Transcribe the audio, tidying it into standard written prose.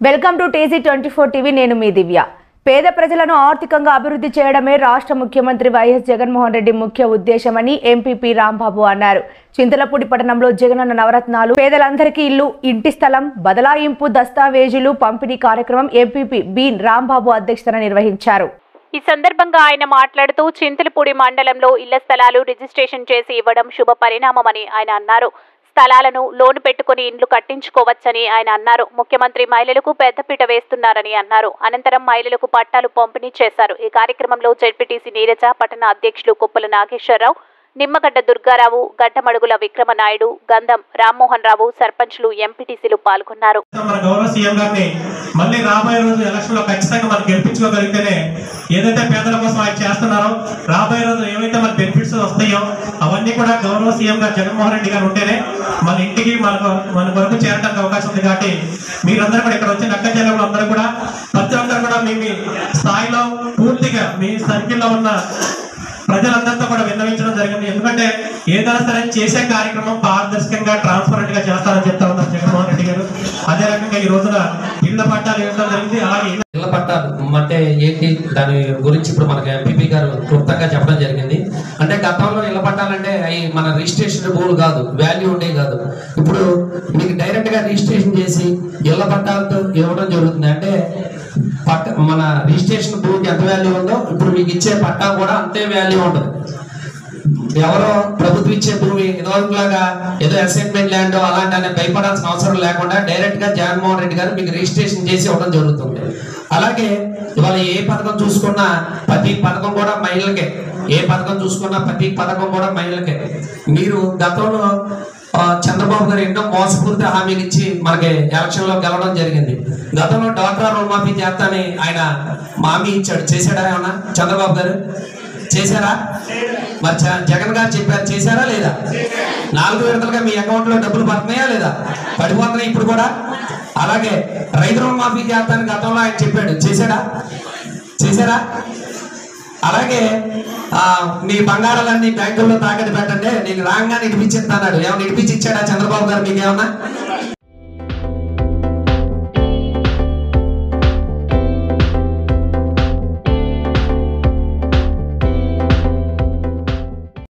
Welcome to TC24 TV. నేను మీ దివ్య. పేద ప్రజలను ఆర్థికంగా అభివృద్ధి చేయడమే రాష్ట్ర ముఖ్యమంత్రి వైఎస్ జగన్మోహన్ రెడ్డి ముఖ్య ఉద్దేశమని ఎంపీపీ రాంబాబు అన్నారు. చింతలపూడి పట్టణంలో జగనన్న నవరత్నాలు, పేదలందరికీ ఇల్లు, ఇంటి స్థలం, బదలాయింపు దస్తావేజులు పంపిణీ కార్యక్రమం ఎంపీపీ బి రాంబాబు అధ్యక్షతన నిర్వహించారు. ఈ సందర్భంగా ఆయన మాట్లాడుతూ చింతలపూడి మండలంలో ఇళ్ల స్థలాలు రిజిస్ట్రేషన్ చేసి ఇవ్వడం శుభ పరిణామమని ఆయన అన్నారు. స్థలాలను లోను పెట్టుకుని ఇండ్లు కట్టించుకోవచ్చని ఆయన అన్నారు. ముఖ్యమంత్రి మహిళలకు పెద్దపీట వేస్తున్నారని అన్నారు. అనంతరం మహిళలకు పట్టాలు పంపిణీ చేశారు. ఈ కార్యక్రమంలో జెడ్పీటీసీ నీరజ, పట్టణ అధ్యక్షులు కుప్పల నాగేశ్వరరావు, నిమ్మగడ్డ దుర్గారావు, గడ్డమడుగుల విక్రమనాయుడు, గంధం రామ్మోహన్ రావు, సర్పంచ్లు, ఎంపీటీసీలు పాల్గొన్నారు. మళ్ళీ రాబోయే రోజు ఎలక్షన్ లో ఖచ్చితంగా మనం గెలిపించుకోగలిగితేనే ఏదైతే పేదల కోసం ఆయన చేస్తున్నారో రాబోయే రోజు ఏవైతే మన బెనిఫిట్స్ వస్తాయో అవన్నీ కూడా గౌరవ సీఎం గారు జగన్మోహన్ రెడ్డి గారు ఉంటేనే మన ఇంటికి మన వరకు చేరడానికి అవకాశం ఉంది. కాబట్టి మీరందరూ కూడా ఇక్కడ వచ్చిన అక్క చెల్లెలు అందరూ కూడా ప్రతి ఒక్కరు కూడా మీ స్థాయిలో పూర్తిగా మీ సర్కిల్లో ఉన్న ప్రజలందరితో కూడా విన్నవించడం జరిగింది. ఎందుకంటే ఏదైనా సరే చేసే కార్యక్రమం పారదర్శకంగా, ట్రాన్స్పరెంట్ గా చేస్తారని చెప్తా ఉన్నారు జగన్మోహన్ రెడ్డి గారు. అదే రకంగా ఈ రోజున ఇళ్ల పట్టాలు ఇవ్వడం జరిగింది. అలాగే ఇళ్ల పట్టాలు అంటే ఏంటి, దాని గురించి ఇప్పుడు మనకి ఎంపీపీ గారు క్లుప్తంగా చెప్పడం జరిగింది. అంటే గతంలో ఇళ్ల పట్టాలంటే అవి మన రిజిస్ట్రేషన్ భూములు కాదు, వాల్యూ ఉండే కాదు. ఇప్పుడు మీకు డైరెక్ట్ గా రిజిస్ట్రేషన్ చేసి ఇళ్ల పట్టాలతో ఇవ్వడం జరుగుతుంది. అంటే మన రిజిస్ట్రేషన్ భూమికి ఎంత వాల్యూ ఉందో ఇప్పుడు మీకు ఇచ్చే పట్టా కూడా అంతే వాల్యూ ఉంటుంది. ఎవరో ప్రభుత్వం ఇచ్చే భూమి ఇదివరకులాగా ఏదో అసైన్మెంట్ ల్యాండ్ అలాంటి భయపడాల్సిన అవసరం లేకుండా డైరెక్ట్ గా జగన్మోహన్ రెడ్డి గారు మీకు రిజిస్ట్రేషన్ చేసి ఇవ్వడం జరుగుతుంది. అలాగే ఇవాళ ఏ పథకం చూసుకున్నా ప్రతి పథకం కూడా మహిళలకే, ఏ పథకం చూసుకున్నా ప్రతి పథకం కూడా మహిళలకే. మీరు గతంలో చంద్రబాబు గారు ఎన్నో మోసపూరిత హామీలు ఇచ్చి మనకి ఎలక్షన్ లో గెలవడం జరిగింది. గతంలో డ్వాక్రా రుణమాఫీ చేస్తానని ఆయన హామీ ఇచ్చాడు. చేశాడా ఏమన్నా చంద్రబాబు గారు? చేశారా? మరి జగన్ గారు చెప్పారు, చేశారా లేదా? 4 విడతలుగా మీ అకౌంట్ లో డబ్బులు పడుతున్నాయా లేదా? పడిపోతున్నాయి ఇప్పుడు కూడా. అలాగే రైతు రుణమాఫీ చేస్తానని గతంలో ఆయన చెప్పాడు, చేశాడా? చేశారా? అలాగే మీ బంగారాలన్నీ బ్యాంకుల్లో తాకట్టు పెట్టండి, నేను రాగానే ఇడిపించేస్తాడు. ఏమన్నా ఇడిపించి ఇచ్చాడా చంద్రబాబు గారు? మీకు ఏమన్నా